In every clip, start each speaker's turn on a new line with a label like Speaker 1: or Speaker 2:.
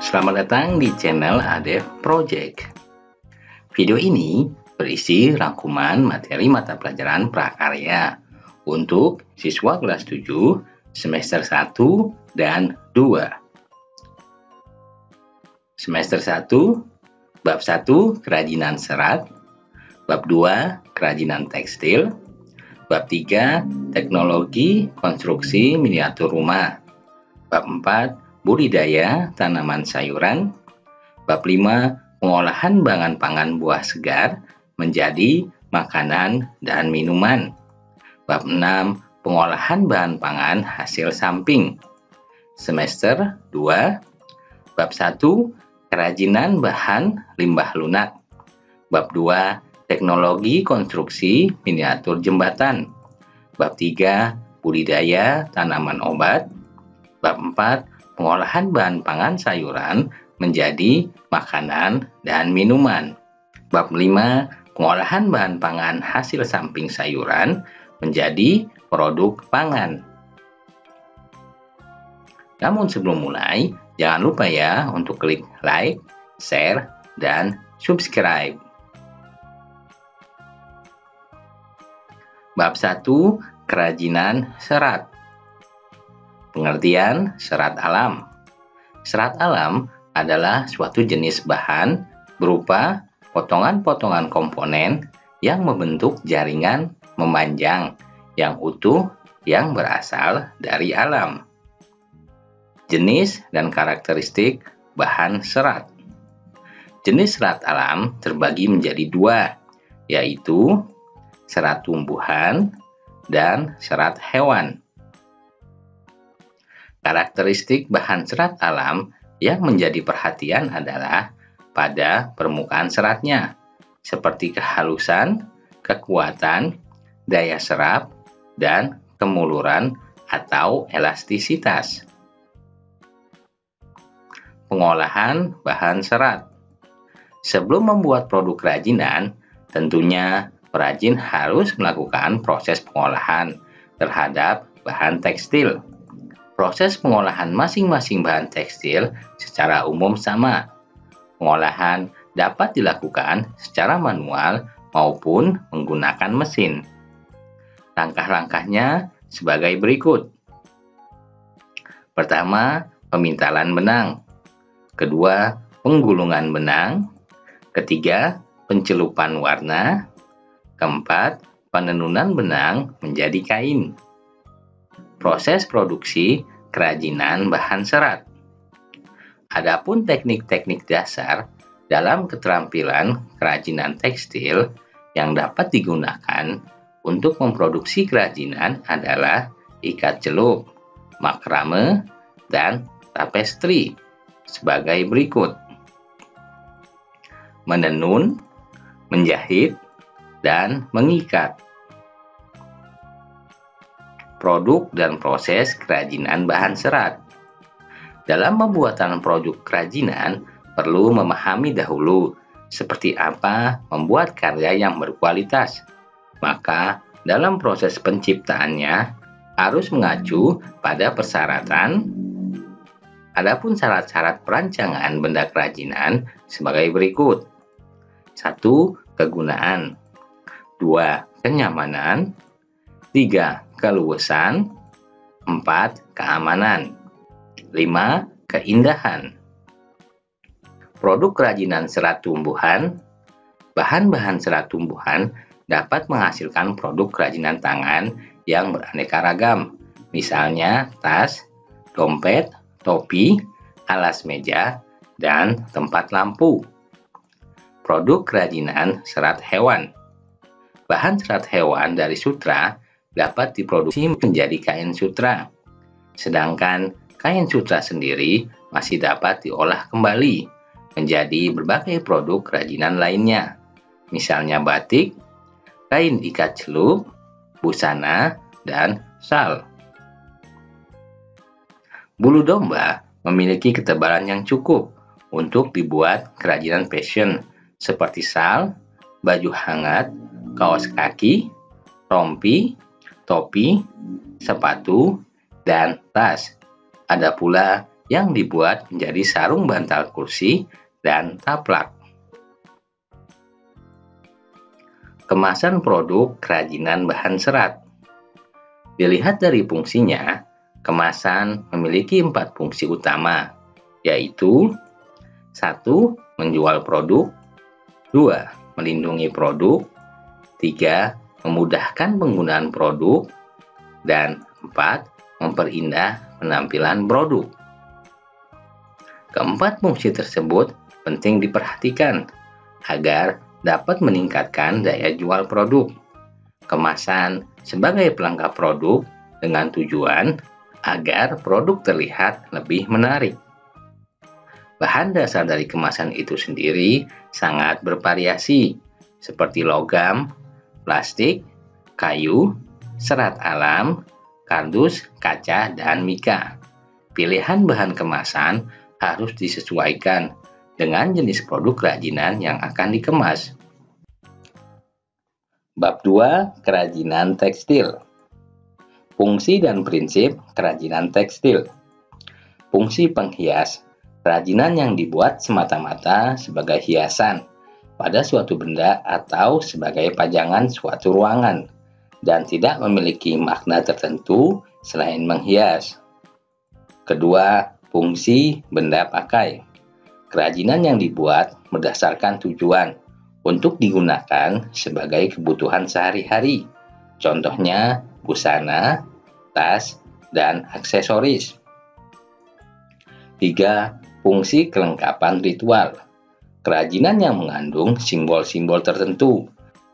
Speaker 1: Selamat datang di channel ADEF Project. Video ini berisi rangkuman materi mata pelajaran prakarya untuk siswa kelas 7 semester 1 dan 2. Semester 1, bab 1 kerajinan serat, bab 2 kerajinan tekstil, bab 3 teknologi konstruksi miniatur rumah, bab 4 budidaya tanaman sayuran, bab 5 pengolahan bahan pangan buah segar menjadi makanan dan minuman, bab 6 pengolahan bahan pangan hasil samping. Semester 2, bab 1 kerajinan bahan limbah lunak, bab 2 teknologi konstruksi miniatur jembatan, bab 3 budidaya tanaman obat, bab 4 pengolahan bahan pangan sayuran menjadi makanan dan minuman. Bab 5, pengolahan bahan pangan hasil samping sayuran menjadi produk pangan. Namun sebelum mulai, jangan lupa ya untuk klik like, share, dan subscribe. Bab 1, kerajinan serat. Pengertian serat alam. Serat alam adalah suatu jenis bahan berupa potongan-potongan komponen yang membentuk jaringan memanjang yang utuh yang berasal dari alam. Jenis dan karakteristik bahan serat. Jenis serat alam terbagi menjadi dua, yaitu serat tumbuhan dan serat hewan. Karakteristik bahan serat alam yang menjadi perhatian adalah pada permukaan seratnya, seperti kehalusan, kekuatan, daya serap, dan kemuluran atau elastisitas. Pengolahan bahan serat. Sebelum membuat produk kerajinan, tentunya perajin harus melakukan proses pengolahan terhadap bahan tekstil. Proses pengolahan masing-masing bahan tekstil secara umum sama. Pengolahan dapat dilakukan secara manual maupun menggunakan mesin. Langkah-langkahnya sebagai berikut. Pertama, pemintalan benang. Kedua, penggulungan benang. Ketiga, pencelupan warna. Keempat, penenunan benang menjadi kain. Proses produksi kerajinan bahan serat. Adapun teknik-teknik dasar dalam keterampilan kerajinan tekstil yang dapat digunakan untuk memproduksi kerajinan adalah ikat celup, makrame, dan tapestri sebagai berikut. Menenun, menjahit, dan mengikat. Produk dan proses kerajinan bahan serat. Dalam pembuatan produk kerajinan, perlu memahami dahulu seperti apa membuat karya yang berkualitas. Maka, dalam proses penciptaannya harus mengacu pada persyaratan. Adapun syarat-syarat perancangan benda kerajinan sebagai berikut. 1. Kegunaan. 2. Kenyamanan. 3. Keluasan. 4. Keamanan. 5. Keindahan. Produk kerajinan serat tumbuhan. Bahan-bahan serat tumbuhan dapat menghasilkan produk kerajinan tangan yang beraneka ragam, misalnya tas, dompet, topi, alas meja, dan tempat lampu. Produk kerajinan serat hewan. Bahan serat hewan dari sutra dapat diproduksi menjadi kain sutra, sedangkan kain sutra sendiri masih dapat diolah kembali menjadi berbagai produk kerajinan lainnya, misalnya batik, kain ikat celup, busana, dan syal. Bulu domba memiliki ketebalan yang cukup untuk dibuat kerajinan fashion seperti syal, baju hangat, kaos kaki, rompi, topi, sepatu, dan tas. Ada pula yang dibuat menjadi sarung bantal kursi dan taplak. Kemasan produk kerajinan bahan serat. Dilihat dari fungsinya, kemasan memiliki 4 fungsi utama, yaitu 1. Menjual produk, 2. Melindungi produk, 3. Memudahkan penggunaan produk, dan 4. Memperindah penampilan produk. Keempat fungsi tersebut penting diperhatikan agar dapat meningkatkan daya jual produk. Kemasan sebagai pelengkap produk dengan tujuan agar produk terlihat lebih menarik. Bahan dasar dari kemasan itu sendiri sangat bervariasi, seperti logam, plastik, kayu, serat alam, kardus, kaca, dan mika. Pilihan bahan kemasan harus disesuaikan dengan jenis produk kerajinan yang akan dikemas. Bab 2. Kerajinan tekstil. Fungsi dan prinsip kerajinan tekstil. Fungsi penghias. Kerajinan yang dibuat semata-mata sebagai hiasan pada suatu benda atau sebagai pajangan suatu ruangan dan tidak memiliki makna tertentu selain menghias. Kedua, fungsi benda pakai. Kerajinan yang dibuat berdasarkan tujuan untuk digunakan sebagai kebutuhan sehari-hari. Contohnya busana, tas, dan aksesoris. 3. Fungsi kelengkapan ritual. Kerajinan yang mengandung simbol-simbol tertentu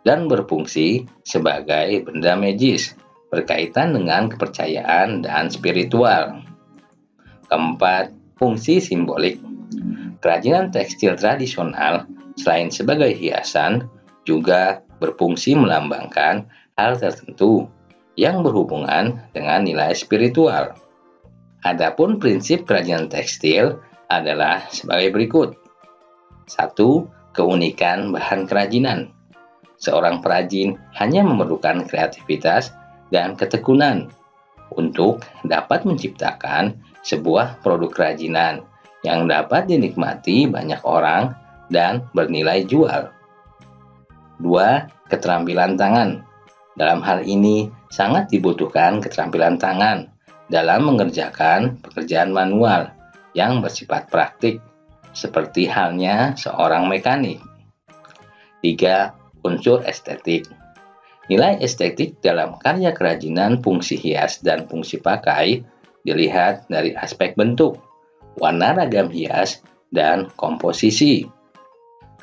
Speaker 1: dan berfungsi sebagai benda magis berkaitan dengan kepercayaan dan spiritual. Keempat, fungsi simbolik. Kerajinan tekstil tradisional selain sebagai hiasan juga berfungsi melambangkan hal tertentu yang berhubungan dengan nilai spiritual. Adapun prinsip kerajinan tekstil adalah sebagai berikut. 1. Keunikan bahan kerajinan. Seorang perajin hanya memerlukan kreativitas dan ketekunan untuk dapat menciptakan sebuah produk kerajinan yang dapat dinikmati banyak orang dan bernilai jual. 2. Keterampilan tangan. Dalam hal ini sangat dibutuhkan keterampilan tangan dalam mengerjakan pekerjaan manual yang bersifat praktik, seperti halnya seorang mekanik. 3. Unsur estetik. Nilai estetik dalam karya kerajinan fungsi hias dan fungsi pakai dilihat dari aspek bentuk, warna ragam hias, dan komposisi.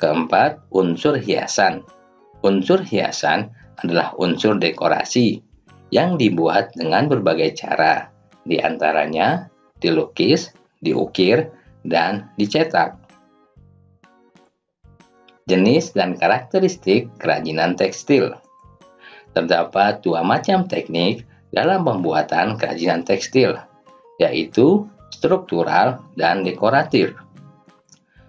Speaker 1: Keempat, unsur hiasan. Unsur hiasan adalah unsur dekorasi yang dibuat dengan berbagai cara, di antaranya dilukis, diukir, dan dicetak. Jenis dan karakteristik kerajinan tekstil. Terdapat 2 macam teknik dalam pembuatan kerajinan tekstil, yaitu struktural dan dekoratif.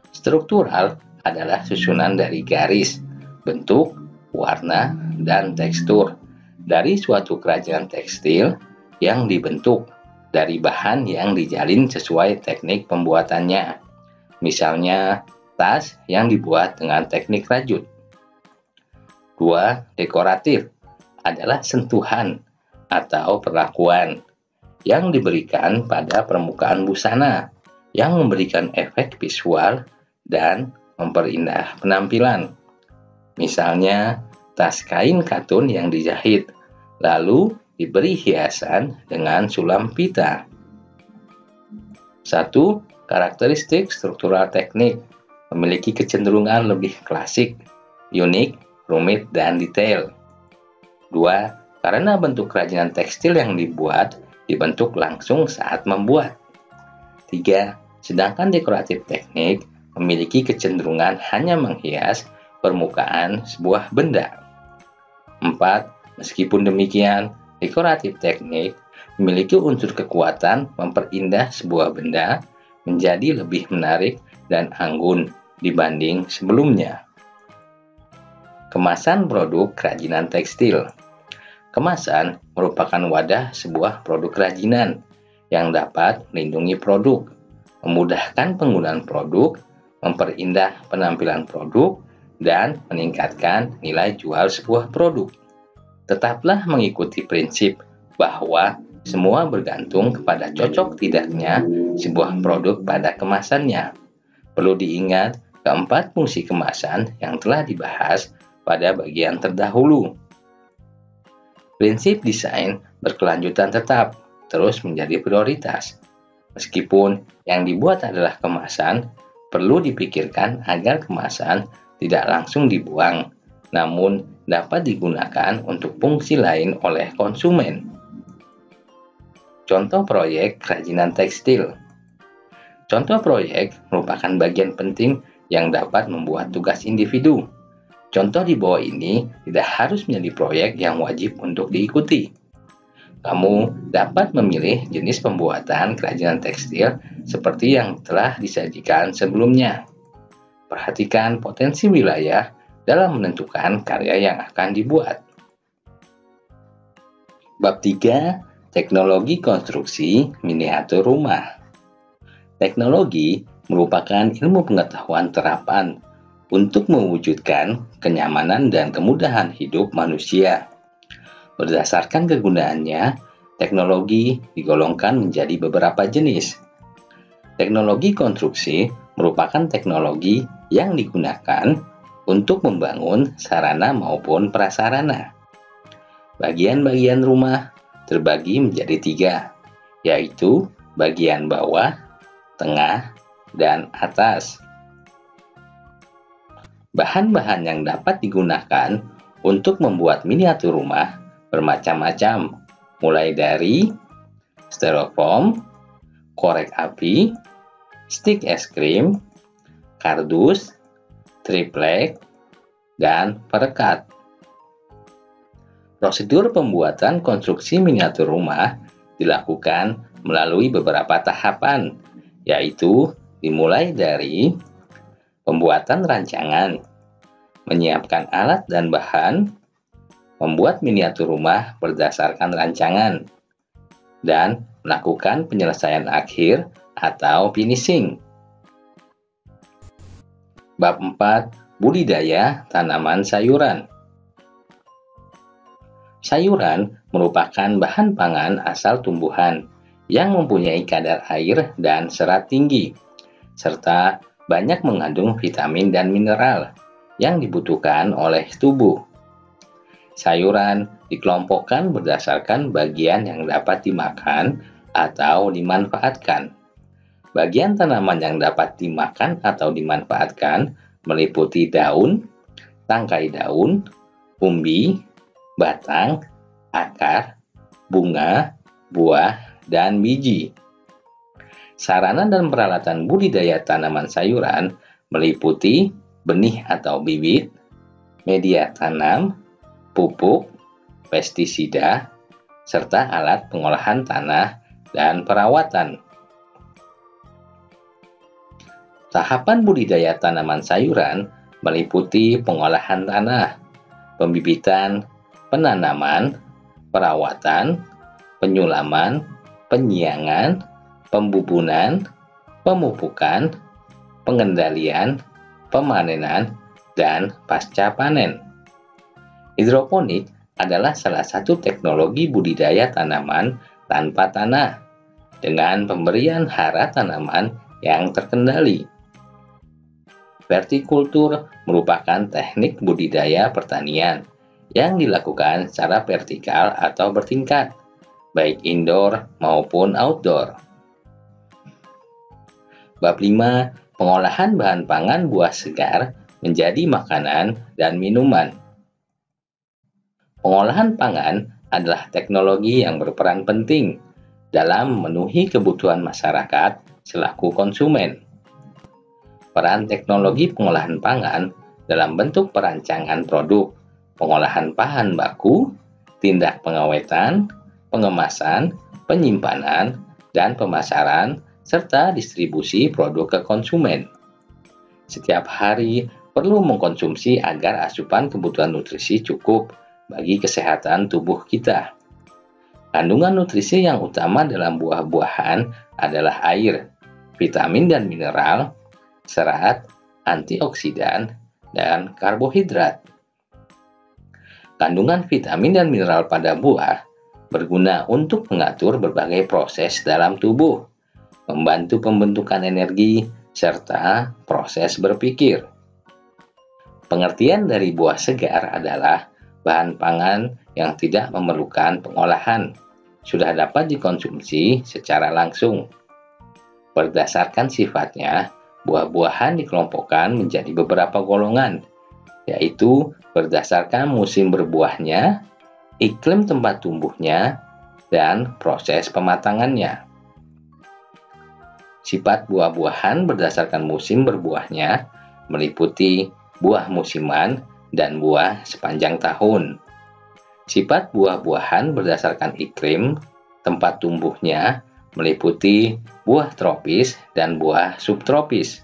Speaker 1: Struktural adalah susunan dari garis, bentuk, warna, dan tekstur dari suatu kerajinan tekstil yang dibentuk dari bahan yang dijalin sesuai teknik pembuatannya. Misalnya, tas yang dibuat dengan teknik rajut. 2. Dekoratif adalah sentuhan atau perlakuan yang diberikan pada permukaan busana yang memberikan efek visual dan memperindah penampilan. Misalnya, tas kain katun yang dijahit, lalu diberi hiasan dengan sulam pita. 1. Karakteristik struktural teknik memiliki kecenderungan lebih klasik, unik, rumit, dan detail. 2. Karena bentuk kerajinan tekstil yang dibentuk langsung saat membuat. 3. Sedangkan dekoratif teknik memiliki kecenderungan hanya menghias permukaan sebuah benda. 4. Meskipun demikian, dekoratif teknik memiliki unsur kekuatan memperindah sebuah benda menjadi lebih menarik dan anggun dibanding sebelumnya. Kemasan produk kerajinan tekstil. Kemasan merupakan wadah sebuah produk kerajinan yang dapat melindungi produk memudahkan penggunaan produk, memperindah penampilan produk, dan meningkatkan nilai jual sebuah produk. Tetaplah mengikuti prinsip bahwa semua bergantung kepada cocok tidaknya sebuah produk pada kemasannya. Perlu diingat keempat fungsi kemasan yang telah dibahas pada bagian terdahulu. Prinsip desain berkelanjutan tetap terus menjadi prioritas. Meskipun yang dibuat adalah kemasan, perlu dipikirkan agar kemasan tidak langsung dibuang, namun dapat digunakan untuk fungsi lain oleh konsumen. Contoh proyek kerajinan tekstil. Contoh proyek merupakan bagian penting yang dapat membuat tugas individu. Contoh di bawah ini tidak harus menjadi proyek yang wajib untuk diikuti. Kamu dapat memilih jenis pembuatan kerajinan tekstil seperti yang telah disajikan sebelumnya. Perhatikan potensi wilayah dalam menentukan karya yang akan dibuat. Bab 3. Teknologi konstruksi miniatur rumah. Teknologi merupakan ilmu pengetahuan terapan untuk mewujudkan kenyamanan dan kemudahan hidup manusia. Berdasarkan kegunaannya, teknologi digolongkan menjadi beberapa jenis. Teknologi konstruksi merupakan teknologi yang digunakan untuk membangun sarana maupun prasarana. Bagian-bagian rumah terbagi menjadi 3, yaitu bagian bawah, tengah, dan atas. Bahan-bahan yang dapat digunakan untuk membuat miniatur rumah bermacam-macam, mulai dari styrofoam, korek api, stik es krim, kardus, triplek, dan perekat. Prosedur pembuatan konstruksi miniatur rumah dilakukan melalui beberapa tahapan, yaitu dimulai dari pembuatan rancangan, menyiapkan alat dan bahan, membuat miniatur rumah berdasarkan rancangan, dan melakukan penyelesaian akhir atau finishing. Bab 4. Budidaya tanaman sayuran. Sayuran merupakan bahan pangan asal tumbuhan yang mempunyai kadar air dan serat tinggi, serta banyak mengandung vitamin dan mineral yang dibutuhkan oleh tubuh. Sayuran dikelompokkan berdasarkan bagian yang dapat dimakan atau dimanfaatkan. Bagian tanaman yang dapat dimakan atau dimanfaatkan meliputi daun, tangkai daun, umbi, batang, akar, bunga, buah, dan biji. Sarana dan peralatan budidaya tanaman sayuran meliputi benih atau bibit, media tanam, pupuk, pestisida, serta alat pengolahan tanah dan perawatan. Tahapan budidaya tanaman sayuran meliputi pengolahan tanah, pembibitan, penanaman, perawatan, penyulaman, penyiangan, pembubunan, pemupukan, pengendalian, pemanenan, dan pasca panen. Hidroponik adalah salah satu teknologi budidaya tanaman tanpa tanah dengan pemberian hara tanaman yang terkendali. Vertikultur merupakan teknik budidaya pertanian yang dilakukan secara vertikal atau bertingkat, baik indoor maupun outdoor. Bab 5. Pengolahan bahan pangan buah segar menjadi makanan dan minuman. Pengolahan pangan adalah teknologi yang berperan penting dalam memenuhi kebutuhan masyarakat selaku konsumen. Peran teknologi pengolahan pangan dalam bentuk perancangan produk, pengolahan bahan baku, tindak pengawetan, pengemasan, penyimpanan, dan pemasaran, serta distribusi produk ke konsumen. Setiap hari perlu mengkonsumsi agar asupan kebutuhan nutrisi cukup bagi kesehatan tubuh kita. Kandungan nutrisi yang utama dalam buah-buahan adalah air, vitamin dan mineral, serat, antioksidan, dan karbohidrat. Kandungan vitamin dan mineral pada buah berguna untuk mengatur berbagai proses dalam tubuh, membantu pembentukan energi, serta proses berpikir. Pengertian dari buah segar adalah bahan pangan yang tidak memerlukan pengolahan, sudah dapat dikonsumsi secara langsung. Berdasarkan sifatnya, buah-buahan dikelompokkan menjadi beberapa golongan, yaitu berdasarkan musim berbuahnya, iklim tempat tumbuhnya, dan proses pematangannya. Sifat buah-buahan berdasarkan musim berbuahnya meliputi buah musiman dan buah sepanjang tahun. Sifat buah-buahan berdasarkan iklim tempat tumbuhnya meliputi buah tropis dan buah subtropis.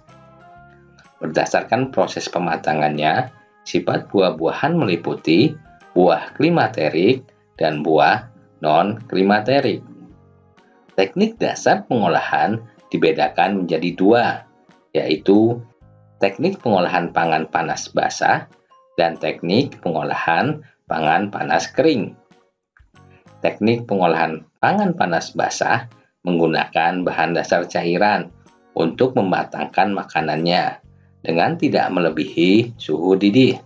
Speaker 1: Berdasarkan proses pematangannya, sifat buah-buahan meliputi buah klimaterik dan buah non-klimaterik. Teknik dasar pengolahan dibedakan menjadi dua, yaitu teknik pengolahan pangan panas basah dan teknik pengolahan pangan panas kering. Teknik pengolahan pangan panas basah menggunakan bahan dasar cairan untuk mematangkan makanannya dengan tidak melebihi suhu didih.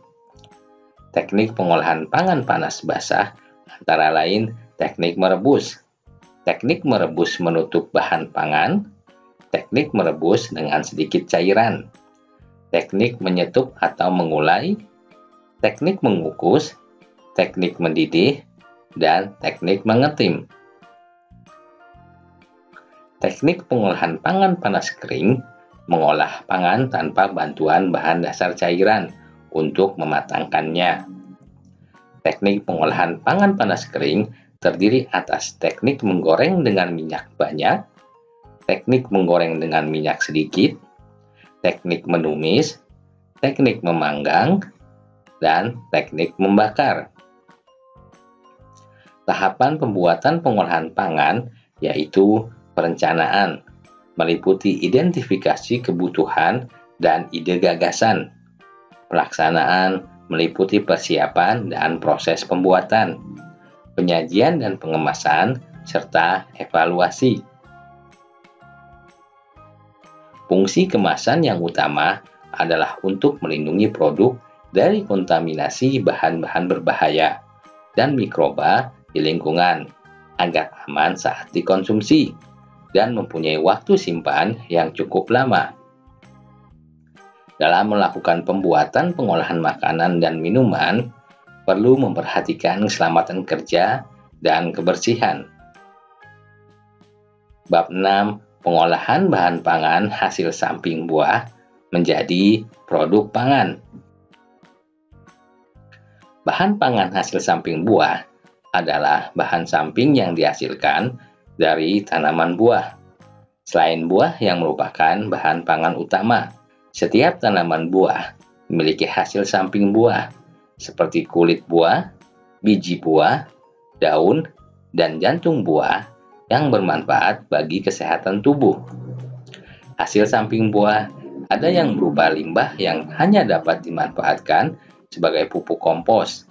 Speaker 1: Teknik pengolahan pangan panas basah antara lain teknik merebus. Teknik merebus menutup bahan pangan, teknik merebus dengan sedikit cairan, teknik menyetup atau mengulai, teknik mengukus, teknik mendidih, dan teknik mengetim. Teknik pengolahan pangan panas kering mengolah pangan tanpa bantuan bahan dasar cairan untuk mematangkannya. Teknik pengolahan pangan panas kering terdiri atas teknik menggoreng dengan minyak banyak, teknik menggoreng dengan minyak sedikit, teknik menumis, teknik memanggang, dan teknik membakar. Tahapan pembuatan pengolahan pangan yaitu perencanaan, meliputi identifikasi kebutuhan dan ide gagasan. Pelaksanaan meliputi persiapan dan proses pembuatan, penyajian dan pengemasan, serta evaluasi. Fungsi kemasan yang utama adalah untuk melindungi produk dari kontaminasi bahan-bahan berbahaya dan mikroba di lingkungan agar aman saat dikonsumsi dan mempunyai waktu simpan yang cukup lama. Dalam melakukan pembuatan pengolahan makanan dan minuman, perlu memperhatikan keselamatan kerja dan kebersihan. Bab 6. Pengolahan bahan pangan hasil samping buah menjadi produk pangan. Bahan pangan hasil samping buah adalah bahan samping yang dihasilkan dari tanaman buah. Selain buah yang merupakan bahan pangan utama, setiap tanaman buah memiliki hasil samping buah, seperti kulit buah, biji buah, daun, dan jantung buah yang bermanfaat bagi kesehatan tubuh. Hasil samping buah ada yang berupa limbah yang hanya dapat dimanfaatkan sebagai pupuk kompos,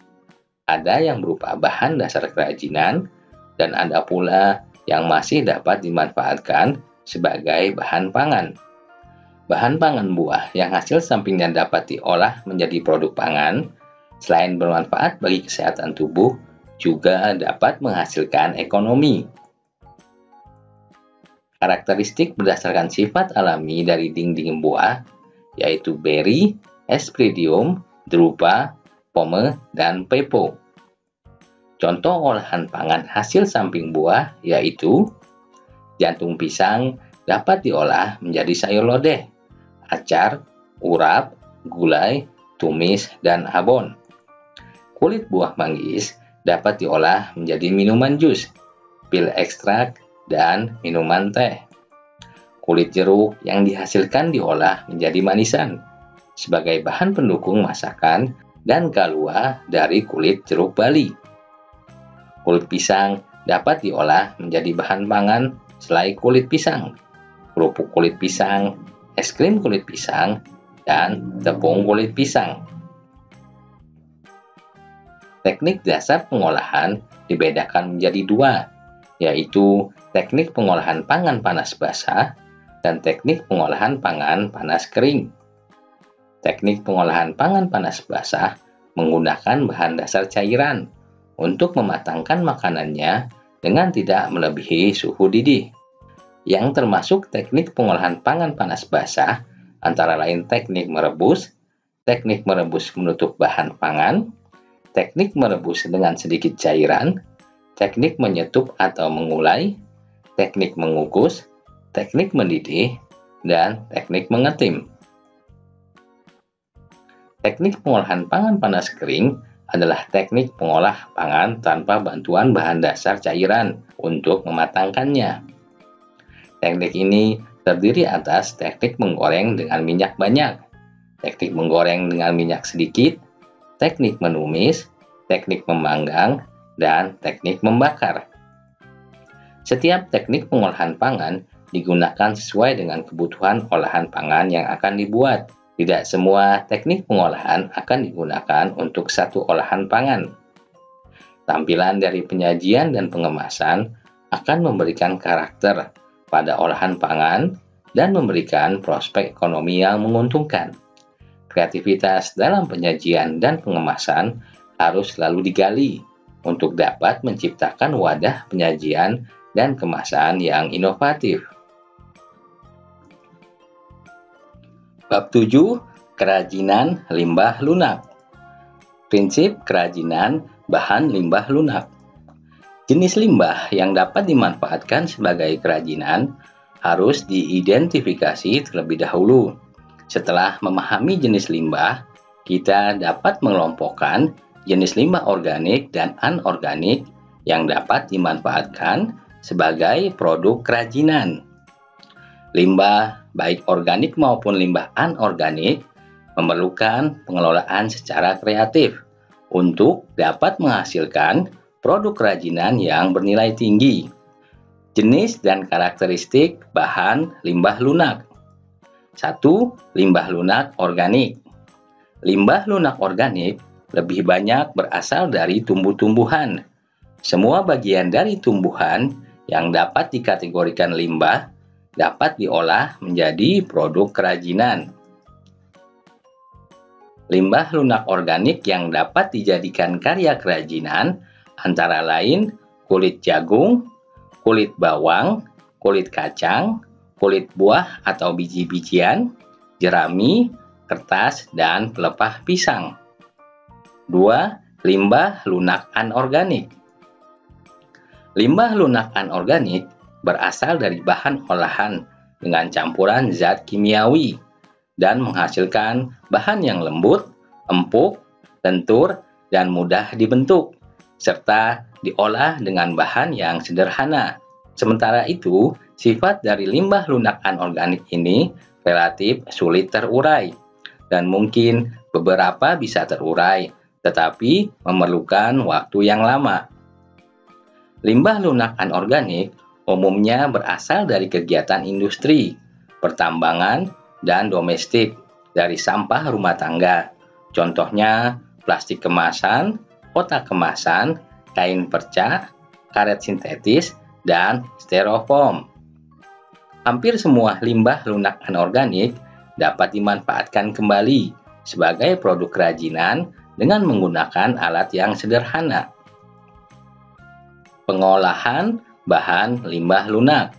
Speaker 1: ada yang berupa bahan dasar kerajinan, dan ada pula yang masih dapat dimanfaatkan sebagai bahan pangan. Bahan pangan buah yang hasil sampingnya dapat diolah menjadi produk pangan, selain bermanfaat bagi kesehatan tubuh, juga dapat menghasilkan ekonomi. Karakteristik berdasarkan sifat alami dari dinding buah, yaitu beri, aspergillum, drupa, pome, dan pepo. Contoh olahan pangan hasil samping buah yaitu jantung pisang dapat diolah menjadi sayur lodeh, acar, urap, gulai, tumis, dan abon. Kulit buah manggis dapat diolah menjadi minuman jus, pil ekstrak, dan minuman teh. Kulit jeruk yang dihasilkan diolah menjadi manisan sebagai bahan pendukung masakan dan kalua dari kulit jeruk Bali. Kulit pisang dapat diolah menjadi bahan pangan selai kulit pisang. kerupuk kulit pisang, es krim kulit pisang, dan tepung kulit pisang. Teknik dasar pengolahan dibedakan menjadi dua, yaitu teknik pengolahan pangan panas basah dan teknik pengolahan pangan panas kering. Teknik pengolahan pangan panas basah menggunakan bahan dasar cairan untuk mematangkan makanannya dengan tidak melebihi suhu didih. Yang termasuk teknik pengolahan pangan panas basah antara lain teknik merebus menutup bahan pangan, teknik merebus dengan sedikit cairan, teknik menyetup atau mengulai, teknik mengukus, teknik mendidih, dan teknik mengetim. Teknik pengolahan pangan panas kering adalah teknik pengolah pangan tanpa bantuan bahan dasar cairan untuk mematangkannya. Teknik ini terdiri atas teknik menggoreng dengan minyak banyak, teknik menggoreng dengan minyak sedikit, teknik menumis, teknik memanggang, dan teknik membakar. Setiap teknik pengolahan pangan digunakan sesuai dengan kebutuhan olahan pangan yang akan dibuat. Tidak semua teknik pengolahan akan digunakan untuk satu olahan pangan. Tampilan dari penyajian dan pengemasan akan memberikan karakter pada olahan pangan dan memberikan prospek ekonomi yang menguntungkan. Kreativitas dalam penyajian dan pengemasan harus selalu digali untuk dapat menciptakan wadah penyajian dan kemasan yang inovatif. Bab 7. Kerajinan limbah lunak. Prinsip kerajinan bahan limbah lunak. Jenis limbah yang dapat dimanfaatkan sebagai kerajinan harus diidentifikasi terlebih dahulu. Setelah memahami jenis limbah, kita dapat mengelompokkan jenis limbah organik dan anorganik yang dapat dimanfaatkan sebagai produk kerajinan. Limbah, baik organik maupun limbah anorganik, memerlukan pengelolaan secara kreatif untuk dapat menghasilkan produk kerajinan yang bernilai tinggi. Jenis dan karakteristik bahan limbah lunak. 1. Limbah lunak organik. Limbah lunak organik lebih banyak berasal dari tumbuh-tumbuhan. Semua bagian dari tumbuhan yang dapat dikategorikan limbah dapat diolah menjadi produk kerajinan. Limbah lunak organik yang dapat dijadikan karya kerajinan antara lain kulit jagung, kulit bawang, kulit kacang, kulit buah atau biji-bijian, jerami, kertas, dan pelepah pisang. 2. Limbah lunak anorganik. Limbah lunak anorganik berasal dari bahan olahan dengan campuran zat kimiawi dan menghasilkan bahan yang lembut, empuk, lentur, dan mudah dibentuk, serta diolah dengan bahan yang sederhana. Sementara itu, sifat dari limbah lunak anorganik ini relatif sulit terurai, dan mungkin beberapa bisa terurai, tetapi memerlukan waktu yang lama. Limbah lunak anorganik umumnya berasal dari kegiatan industri, pertambangan, dan domestik, dari sampah rumah tangga. Contohnya, plastik kemasan, kotak kemasan, kain perca, karet sintetis, dan styrofoam. Hampir semua limbah lunak anorganik dapat dimanfaatkan kembali sebagai produk kerajinan dengan menggunakan alat yang sederhana. Pengolahan bahan limbah lunak.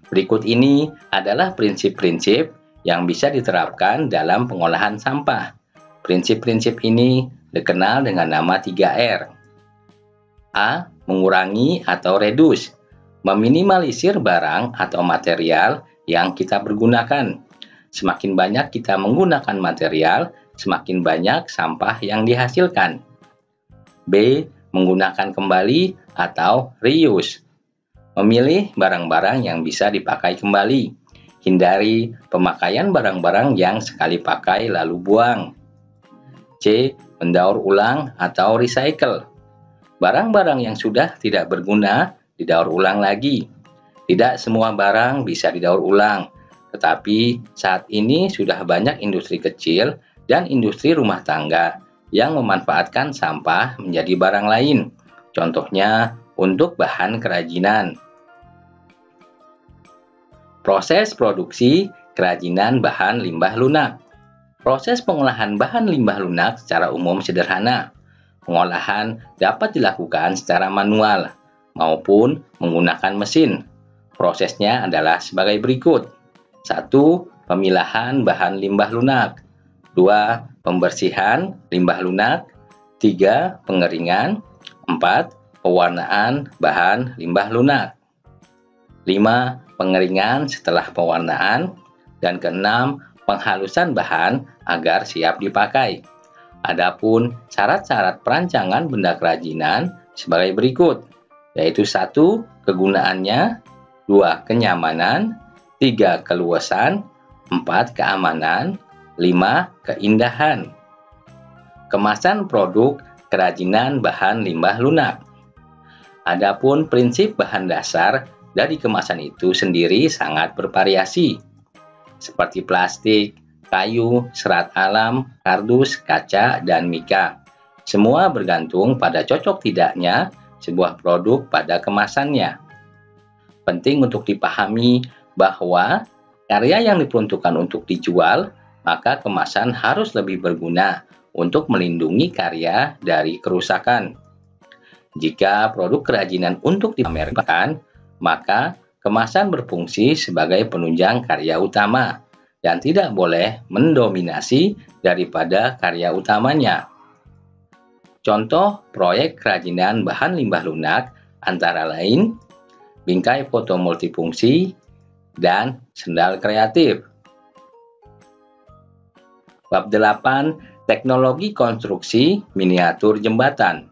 Speaker 1: Berikut ini adalah prinsip-prinsip yang bisa diterapkan dalam pengolahan sampah. Prinsip-prinsip ini dikenal dengan nama 3R. A. Mengurangi atau reduce, meminimalisir barang atau material yang kita pergunakan. Semakin banyak kita menggunakan material, semakin banyak sampah yang dihasilkan. B. Menggunakan kembali atau reuse, memilih barang-barang yang bisa dipakai kembali. Hindari pemakaian barang-barang yang sekali pakai lalu buang. C. Mendaur ulang atau recycle, barang-barang yang sudah tidak berguna didaur ulang lagi. Tidak semua barang bisa didaur ulang, tetapi saat ini sudah banyak industri kecil dan industri rumah tangga yang memanfaatkan sampah menjadi barang lain. Contohnya untuk bahan kerajinan. Proses produksi kerajinan bahan limbah lunak. Proses pengolahan bahan limbah lunak secara umum sederhana. Pengolahan dapat dilakukan secara manual maupun menggunakan mesin. Prosesnya adalah sebagai berikut. 1. Pemilahan bahan limbah lunak. 2. Pembersihan limbah lunak. 3. Pengeringan. 4. Pewarnaan bahan limbah lunak. 5. Pengeringan setelah pewarnaan. Dan keenam, penghalusan bahan agar siap dipakai. Adapun syarat-syarat perancangan benda kerajinan sebagai berikut, yaitu 1. Kegunaannya, 2. Kenyamanan, 3. Keluasan, 4. Keamanan, 5. Keindahan. Kemasan produk kerajinan bahan limbah lunak. Adapun prinsip bahan dasar dari kemasan itu sendiri sangat bervariasi, seperti plastik, kayu, serat alam, kardus, kaca, dan mika. Semua bergantung pada cocok tidaknya sebuah produk pada kemasannya. Penting untuk dipahami bahwa karya yang diperuntukkan untuk dijual, maka kemasan harus lebih berguna untuk melindungi karya dari kerusakan. Jika produk kerajinan untuk dipamerkan, maka kemasan berfungsi sebagai penunjang karya utama dan tidak boleh mendominasi daripada karya utamanya. Contoh proyek kerajinan bahan limbah lunak antara lain bingkai foto multifungsi dan sendal kreatif. Bab 8. Teknologi konstruksi miniatur jembatan.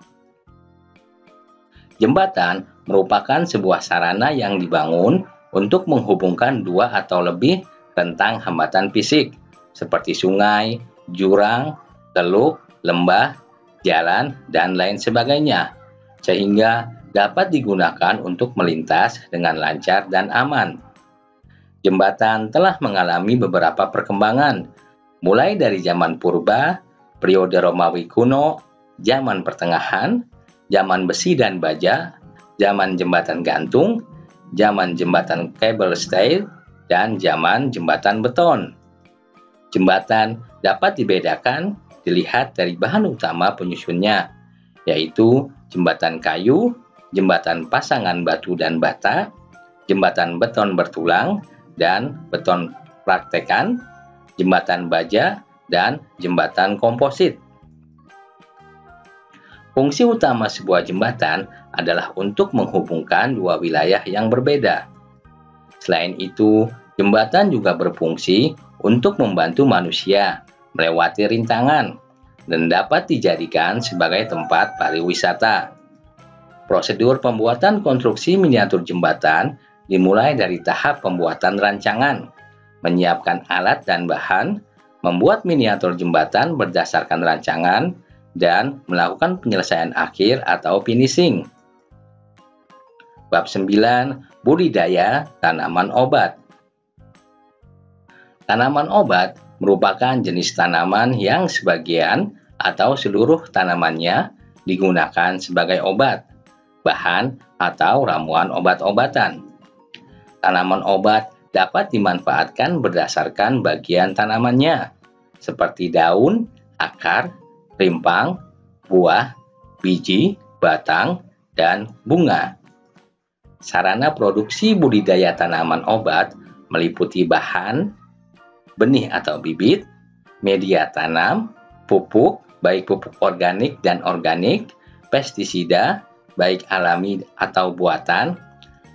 Speaker 1: Jembatan merupakan sebuah sarana yang dibangun untuk menghubungkan dua atau lebih rentang hambatan fisik, seperti sungai, jurang, teluk, lembah, jalan, dan lain sebagainya, sehingga dapat digunakan untuk melintas dengan lancar dan aman. Jembatan telah mengalami beberapa perkembangan, mulai dari zaman purba, periode Romawi kuno, zaman pertengahan, zaman besi dan baja, zaman jembatan gantung, zaman jembatan kabel stay, dan zaman jembatan beton. Jembatan dapat dibedakan dilihat dari bahan utama penyusunnya, yaitu jembatan kayu, jembatan pasangan batu dan bata, jembatan beton bertulang, dan beton praktekan, jembatan baja, dan jembatan komposit. Fungsi utama sebuah jembatan adalah untuk menghubungkan dua wilayah yang berbeda. Selain itu, jembatan juga berfungsi untuk membantu manusia melewati rintangan dan dapat dijadikan sebagai tempat pariwisata. Prosedur pembuatan konstruksi miniatur jembatan dimulai dari tahap pembuatan rancangan, menyiapkan alat dan bahan, membuat miniatur jembatan berdasarkan rancangan, dan melakukan penyelesaian akhir atau finishing. Bab 9. Budidaya tanaman obat. Tanaman obat merupakan jenis tanaman yang sebagian atau seluruh tanamannya digunakan sebagai obat, bahan, atau ramuan obat-obatan. Tanaman obat dapat dimanfaatkan berdasarkan bagian tanamannya, seperti daun, akar, rimpang, buah, biji, batang, dan bunga. Sarana produksi budidaya tanaman obat meliputi bahan, benih atau bibit, media tanam, pupuk, baik pupuk organik dan organik, pestisida, baik alami atau buatan,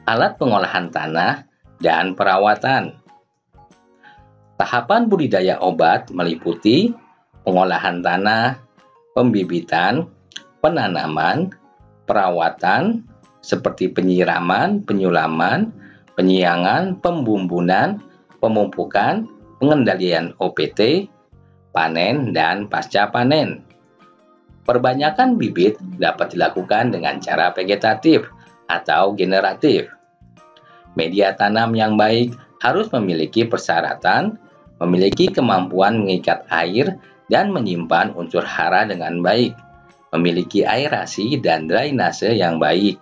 Speaker 1: alat pengolahan tanah, dan perawatan. Tahapan budidaya obat meliputi pengolahan tanah, pembibitan, penanaman, perawatan, seperti penyiraman, penyulaman, penyiangan, pembumbunan, pemupukan, pengendalian OPT, panen, dan pasca panen. Perbanyakan bibit dapat dilakukan dengan cara vegetatif atau generatif. Media tanam yang baik harus memiliki persyaratan, memiliki kemampuan mengikat air dan menyimpan unsur hara dengan baik, memiliki aerasi dan drainase yang baik,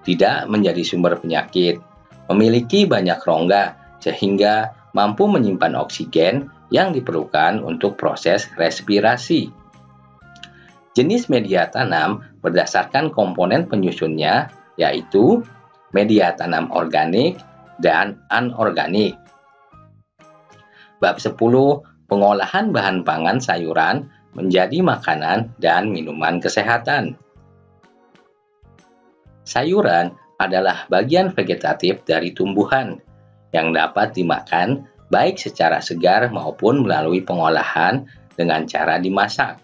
Speaker 1: tidak menjadi sumber penyakit, memiliki banyak rongga sehingga mampu menyimpan oksigen yang diperlukan untuk proses respirasi. Jenis media tanam berdasarkan komponen penyusunnya, yaitu media tanam organik dan anorganik. Bab 10. Pengolahan bahan pangan sayuran menjadi makanan dan minuman kesehatan. Sayuran adalah bagian vegetatif dari tumbuhan yang dapat dimakan baik secara segar maupun melalui pengolahan dengan cara dimasak.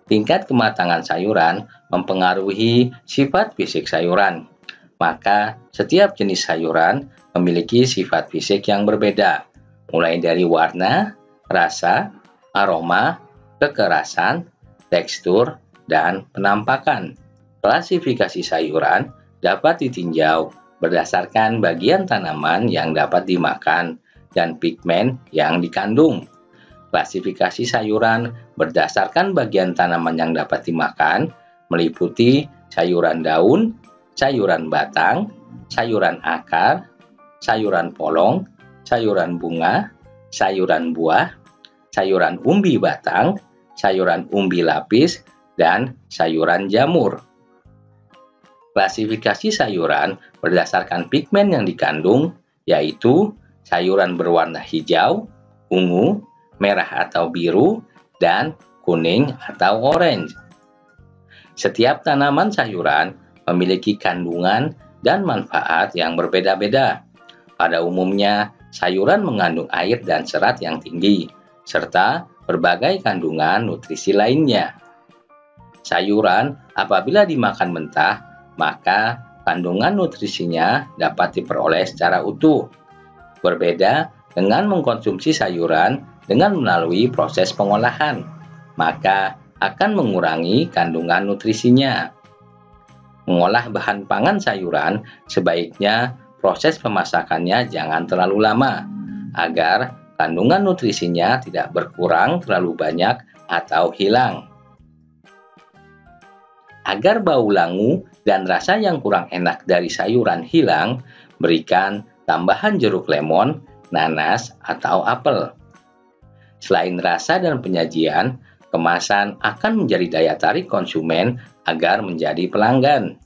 Speaker 1: Tingkat kematangan sayuran mempengaruhi sifat fisik sayuran, maka setiap jenis sayuran memiliki sifat fisik yang berbeda, mulai dari warna, rasa, aroma, kekerasan, tekstur, dan penampakan. Klasifikasi sayuran dapat ditinjau berdasarkan bagian tanaman yang dapat dimakan dan pigmen yang dikandung. Klasifikasi sayuran berdasarkan bagian tanaman yang dapat dimakan meliputi sayuran daun, sayuran batang, sayuran akar, sayuran polong, sayuran bunga, sayuran buah, sayuran umbi batang, sayuran umbi lapis, dan sayuran jamur. Klasifikasi sayuran berdasarkan pigmen yang dikandung, yaitu sayuran berwarna hijau, ungu, merah atau biru, dan kuning atau orange. Setiap tanaman sayuran memiliki kandungan dan manfaat yang berbeda-beda. Pada umumnya, sayuran mengandung air dan serat yang tinggi, serta berbagai kandungan nutrisi lainnya. Sayuran apabila dimakan mentah, maka kandungan nutrisinya dapat diperoleh secara utuh. Berbeda dengan mengkonsumsi sayuran dengan melalui proses pengolahan, maka akan mengurangi kandungan nutrisinya. Mengolah bahan pangan sayuran sebaiknya proses pemasakannya jangan terlalu lama, agar kandungan nutrisinya tidak berkurang terlalu banyak atau hilang. Agar bau langu dan rasa yang kurang enak dari sayuran hilang, berikan tambahan jeruk lemon, nanas, atau apel. Selain rasa dan penyajian, kemasan akan menjadi daya tarik konsumen agar menjadi pelanggan.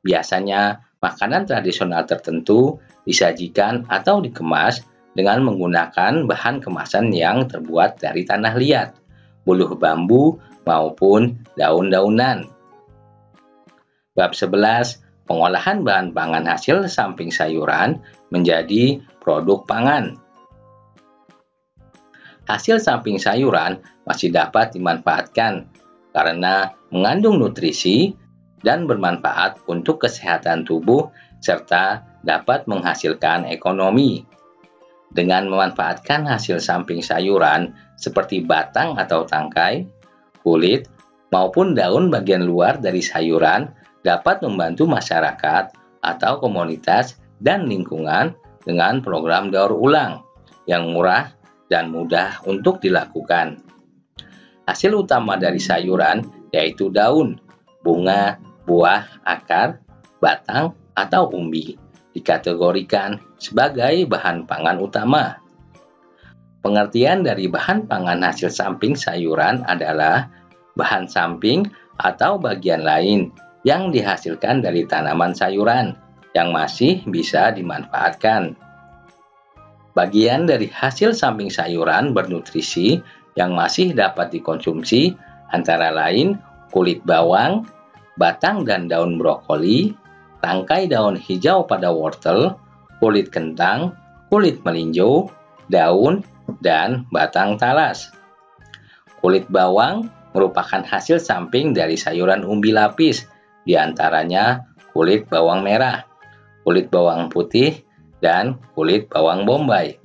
Speaker 1: Biasanya, makanan tradisional tertentu disajikan atau dikemas dengan menggunakan bahan kemasan yang terbuat dari tanah liat, buluh bambu, maupun daun-daunan. Bab 11. Pengolahan bahan pangan hasil samping sayuran menjadi produk pangan. Hasil samping sayuran masih dapat dimanfaatkan karena mengandung nutrisi dan bermanfaat untuk kesehatan tubuh serta dapat menghasilkan ekonomi. Dengan memanfaatkan hasil samping sayuran seperti batang atau tangkai, kulit, maupun daun bagian luar dari sayuran dapat membantu masyarakat atau komunitas dan lingkungan dengan program daur ulang yang murah dan mudah untuk dilakukan. Hasil utama dari sayuran yaitu daun, bunga, buah, akar, batang, atau umbi dikategorikan sebagai bahan pangan utama. Pengertian dari bahan pangan hasil samping sayuran adalah bahan samping atau bagian lain yang dihasilkan dari tanaman sayuran yang masih bisa dimanfaatkan. Bagian dari hasil samping sayuran bernutrisi yang masih dapat dikonsumsi antara lain kulit bawang, batang dan daun brokoli, tangkai daun hijau pada wortel, kulit kentang, kulit melinjo, daun, dan batang talas. Kulit bawang merupakan hasil samping dari sayuran umbi lapis, di antaranya kulit bawang merah, kulit bawang putih, dan kulit bawang bombay.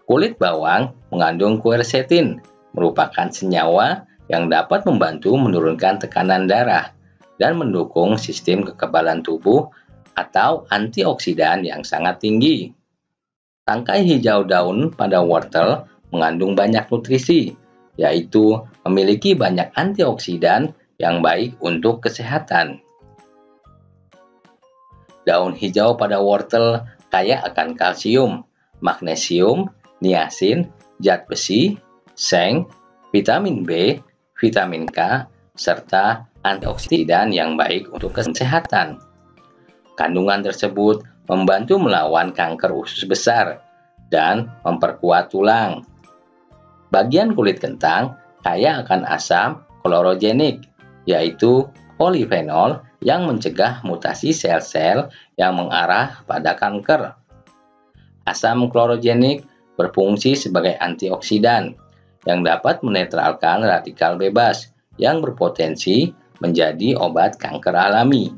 Speaker 1: Kulit bawang mengandung quercetin, merupakan senyawa yang dapat membantu menurunkan tekanan darah dan mendukung sistem kekebalan tubuh atau antioksidan yang sangat tinggi. Tangkai hijau daun pada wortel mengandung banyak nutrisi, yaitu memiliki banyak antioksidan yang baik untuk kesehatan. Daun hijau pada wortel kaya akan kalsium, magnesium, niacin, zat besi, seng, vitamin B, vitamin K, serta antioksidan yang baik untuk kesehatan. Kandungan tersebut membantu melawan kanker usus besar dan memperkuat tulang. Bagian kulit kentang kaya akan asam klorogenik, yaitu polifenol yang mencegah mutasi sel-sel yang mengarah pada kanker. Asam klorogenik berfungsi sebagai antioksidan yang dapat menetralkan radikal bebas yang berpotensi menjadi obat kanker alami.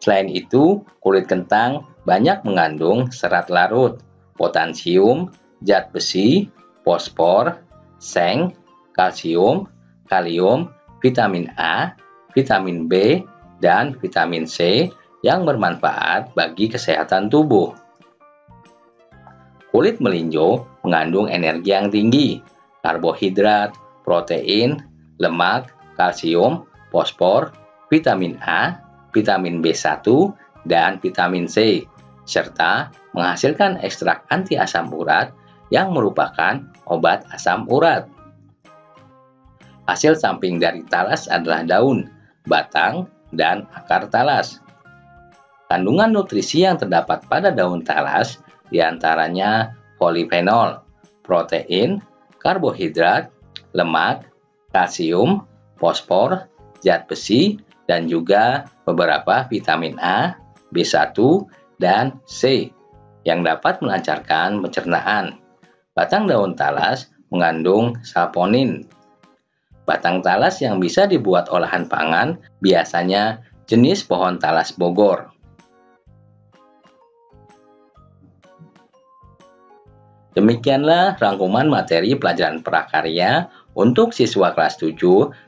Speaker 1: Selain itu, kulit kentang banyak mengandung serat larut, potassium, zat besi, fosfor, seng, kalsium, kalium, vitamin A, vitamin B, dan vitamin C yang bermanfaat bagi kesehatan tubuh. Kulit melinjo mengandung energi yang tinggi, karbohidrat, protein, lemak, kalsium, fosfor, vitamin A, vitamin B1, dan vitamin C, serta menghasilkan ekstrak anti asam urat yang merupakan obat asam urat. Hasil samping dari talas adalah daun, batang, dan akar talas. Kandungan nutrisi yang terdapat pada daun talas diantaranya polifenol, protein, karbohidrat, lemak, kalsium, fosfor, zat besi, dan juga beberapa vitamin A, B1, dan C yang dapat melancarkan pencernaan. Batang daun talas mengandung saponin. Batang talas yang bisa dibuat olahan pangan biasanya jenis pohon talas Bogor. Demikianlah rangkuman materi pelajaran prakarya untuk siswa kelas 7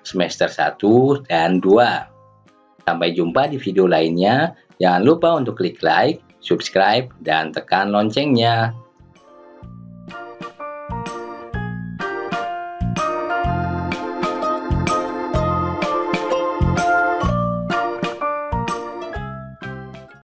Speaker 1: semester 1 dan 2. Sampai jumpa di video lainnya. Jangan lupa untuk klik like, subscribe, dan tekan loncengnya.